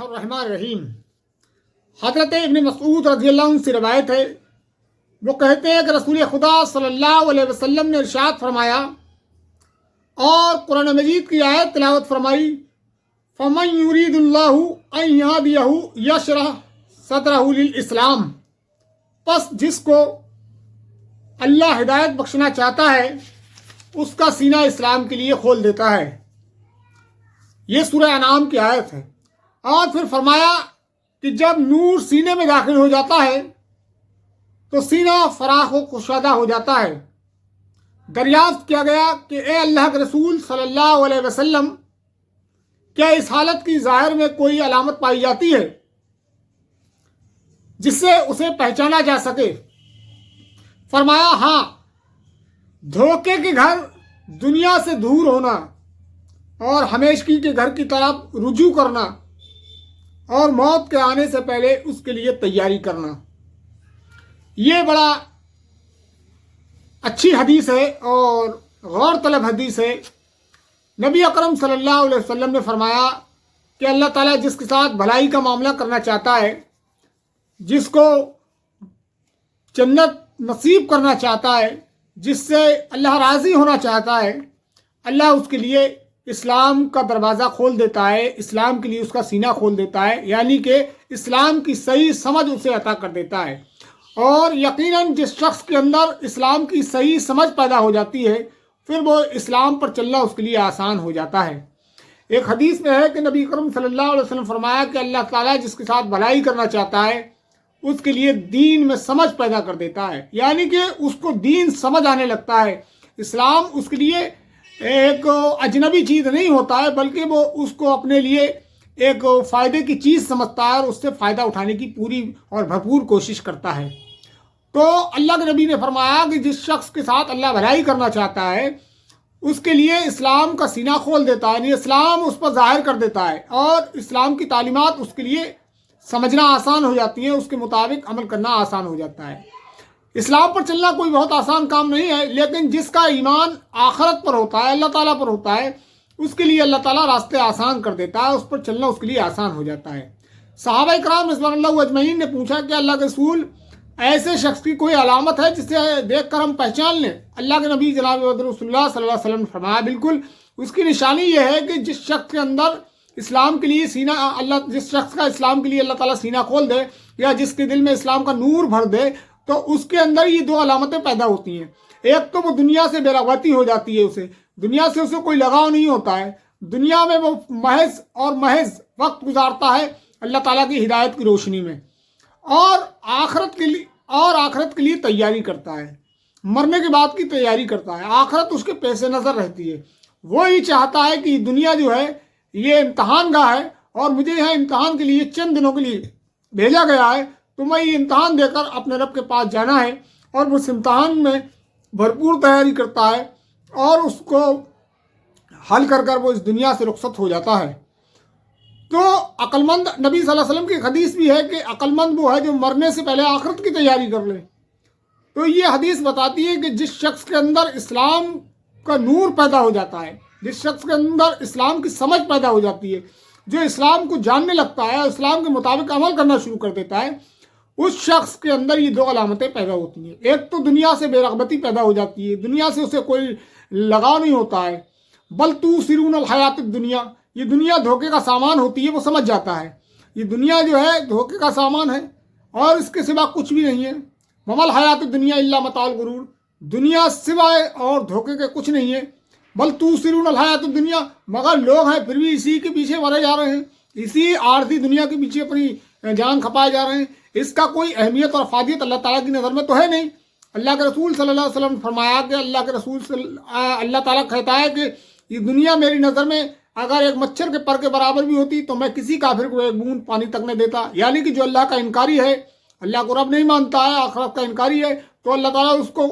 الرحمن الرحیم۔ حضرت ابن مسعود رضی اللہ عنہ سے روایت ہے، وہ کہتے ہیں کہ رسول خدا صلی اللہ علیہ وسلم نے ارشاد فرمایا اور قرآن مجید کی آیت تلاوت فرمائی، فَمَن يُرِيدُ اللَّهُ أَن يَهْدِيَهُ يَشْرَحْ صَدْرَهُ لِلْإِسْلَامِ، پس جس کو اللہ ہدایت بخشنا چاہتا ہے اس کا سینہ اسلام کے لیے کھول دیتا ہے۔ یہ سورہ انعام کی آیت ہے۔ اور پھر فرمایا کہ جب نور سینے میں داخل ہو جاتا ہے تو سینہ فراخ و کشادہ ہو جاتا ہے۔ دریافت کیا گیا کہ اے اللہ کے رسول صلی اللہ علیہ وسلم، کیا اس حالت کی ظاہر میں کوئی علامت پائی جاتی ہے جس سے اسے پہچانا جا سکے؟ فرمایا ہاں، دھوکے کے گھر دنیا سے دور ہونا اور ہمیشگی کے گھر کی طرف رجوع کرنا اور موت کے آنے سے پہلے اس کے لیے تیاری کرنا۔ یہ بڑا اچھی حدیث ہے اور غور طلب حدیث ہے۔ نبی اکرم صلی اللہ علیہ وسلم نے فرمایا کہ اللہ تعالیٰ جس کے ساتھ بھلائی کا معاملہ کرنا چاہتا ہے، جس کو جنت نصیب کرنا چاہتا ہے، جس سے اللہ راضی ہونا چاہتا ہے، اللہ اس کے لیے اسلام کا دروازہ کھول دیتا ہے، اسلام کے لیے اس کا سینہ کھول دیتا ہے، یعنی کہ اسلام کی صحیح سمجھ اسے عطا کر دیتا ہے۔ اور یقیناً جس شخص کے اندر اسلام کی صحیح سمجھ پیدا ہو جاتی ہے، پھر وہ اسلام پر چلنا اس کے لیے آسان ہو جاتا ہے۔ ایک حدیث میں ہے کہ نبی کرم صلی اللہ علیہ وسلم فرمایا کہ اللہ تعالیٰ جس کے ساتھ بھلائی کرنا چاہتا ہے اس کے لیے دین میں سمجھ پیدا کر دیتا ہے، یعنی کہ اس کو دین سمجھ آنے لگتا ہے۔ اسلام اس کے لیے ایک اجنبی چیز نہیں ہوتا ہے، بلکہ وہ اس کو اپنے لیے ایک فائدے کی چیز سمجھتا ہے اور اس سے فائدہ اٹھانے کی پوری اور بھرپور کوشش کرتا ہے۔ تو اللہ کے نبی نے فرمایا کہ جس شخص کے ساتھ اللہ بھلائی کرنا چاہتا ہے اس کے لیے اسلام کا سینہ کھول دیتا ہے، یعنی اسلام اس پر ظاہر کر دیتا ہے اور اسلام کی تعلیمات اس کے لیے سمجھنا آسان ہو جاتی ہیں، اس کے مطابق عمل کرنا آسان ہو جاتا ہے۔ اسلام پر چلنا کوئی بہت آسان کام نہیں ہے، لیکن جس کا ایمان آخرت پر ہوتا ہے، اللہ تعالیٰ پر ہوتا ہے، اس کے لیے اللہ تعالیٰ راستے آسان کر دیتا ہے، اس پر چلنا اس کے لیے آسان ہو جاتا ہے۔ صحابہ کرام رضوان اللہ اجمعین نے پوچھا کہ اللہ کے رسول، ایسے شخص کی کوئی علامت ہے جسے دیکھ کر ہم پہچان لیں؟ اللہ کے نبی جناب رسول اللہ صلی اللہ علیہ وسلم نے فرمایا بالکل، اس کی نشانی یہ ہے کہ جس شخص کے اندر اسلام کے لیے جس شخص کا اسلام کے لیے اللہ تعالیٰ سینہ کھول دے یا جس کے دل میں اسلام کا نور بھر دے، تو اس کے اندر یہ دو علامتیں پیدا ہوتی ہیں۔ ایک تو وہ دنیا سے بے رغبتی ہو جاتی ہے، دنیا سے اسے کوئی لگاؤ نہیں ہوتا ہے، دنیا میں وہ محض وقت گزارتا ہے اللہ تعالیٰ کی ہدایت کی روشنی میں، اور آخرت کے لیے تیاری کرتا ہے، مرنے کے بعد کی تیاری کرتا ہے، آخرت اس کے پیش نظر رہتی ہے۔ وہی چاہتا ہے کہ یہ دنیا جو ہے یہ امتحان گاہ ہے اور مجھے یہاں امتحان کے لیے چند دنوں کے لیے بھیجا گیا ہے، تو میں یہ امتحان دے کر اپنے رب کے پاس جانا ہے، اور اس امتحان میں بھرپور تیاری کرتا ہے اور اس کو حل کر وہ اس دنیا سے رخصت ہو جاتا ہے۔ تو عقل مند، نبی صلی اللہ علیہ وسلم کی حدیث بھی ہے کہ عقل مند وہ ہے جو مرنے سے پہلے آخرت کی تیاری کر لے۔ تو یہ حدیث بتاتی ہے کہ جس شخص کے اندر اسلام کا نور پیدا ہو جاتا ہے، جس شخص کے اندر اسلام کی سمجھ پیدا ہو جاتی ہے، جو اسلام کو جاننے لگتا ہے، اسلام کے مطابق عمل کرنا شروع کر دیتا ہے، اس شخص کے اندر یہ دو علامتیں پیدا ہوتی ہیں۔ ایک تو دنیا سے بے رغبتی پیدا ہو جاتی ہے، دنیا سے اسے کوئی لگاؤ نہیں ہوتا ہے، بل تؤثرون الحیات الدنیا، یہ دنیا دھوکے کا سامان ہوتی ہے، وہ سمجھ جاتا ہے یہ دنیا جو ہے دھوکے کا سامان ہے اور اس کے سوا کچھ بھی نہیں ہے۔ وما الحیات الدنیا الا متاع الغرور، دنیا سوائے اور دھوکے کے کچھ نہیں ہے۔ بل تؤثرون الحیات الدنیا، مگر لوگ ہیں پھر بھی اسی کے پیچھے مرے جا رہے ہیں، اسی عارضی دنیا کے پیچھے اپنی جان کھپائے جا رہے ہیں، اس کا کوئی اہمیت اور افادیت اللہ تعالیٰ کی نظر میں تو ہے نہیں۔ اللہ کے رسول صلی اللہ علیہ وسلم نے فرمایا کہ اللہ تعالیٰ کہتا ہے کہ یہ دنیا میری نظر میں اگر ایک مچھر کے پر کے برابر بھی ہوتی تو میں کسی کافر کو ایک بوند پانی تک نہ دیتا، یعنی کہ جو اللہ کا انکاری ہے، اللہ کو رب نہیں مانتا ہے، آخرت کا انکاری ہے، تو اللہ تعالیٰ اس کو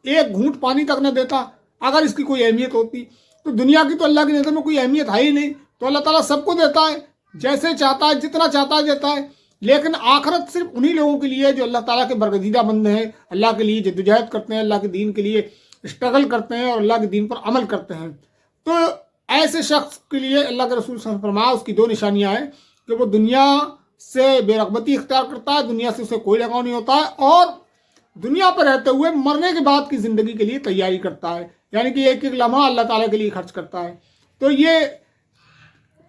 ایک گھونٹ پانی تک نہ دیتا اگر اس کی کوئی اہمیت ہوتی۔ تو دنیا کی تو اللہ کی نظر میں کوئی اہمیت ہے ہی نہیں، تو اللہ تعالیٰ سب کو دیتا ہے، جیسے چاہتا ہے، جتنا چاہتا ہے دیتا ہے، لیکن آخرت صرف انہی لوگوں کے لیے جو اللہ تعالیٰ کے برگزیدہ بندے ہیں، اللہ کے لیے جدوجہد کرتے ہیں، اللہ کے دین کے لیے اسٹرگل کرتے ہیں اور اللہ کے دین پر عمل کرتے ہیں۔ تو ایسے شخص کے لیے اللہ کے رسول صلی اللہ علیہ وسلم فرمایا اس کی دو نشانیاں ہیں، کہ وہ دنیا سے بے رغبتی اختیار کرتا ہے، دنیا سے اسے کوئی لگاؤ نہیں ہوتا ہے، اور دنیا پر رہتے ہوئے مرنے کے بعد کی زندگی کے لیے تیاری کرتا ہے، یعنی کہ ایک ایک لمحہ اللہ تعالیٰ کے لیے خرچ کرتا ہے۔ تو یہ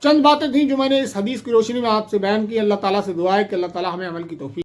چند باتیں تھیں جو میں نے اس حدیث کی روشنی میں آپ سے بیان کی۔ اللہ تعالیٰ سے دعا ہے کہ اللہ تعالیٰ ہمیں عمل کی توفیق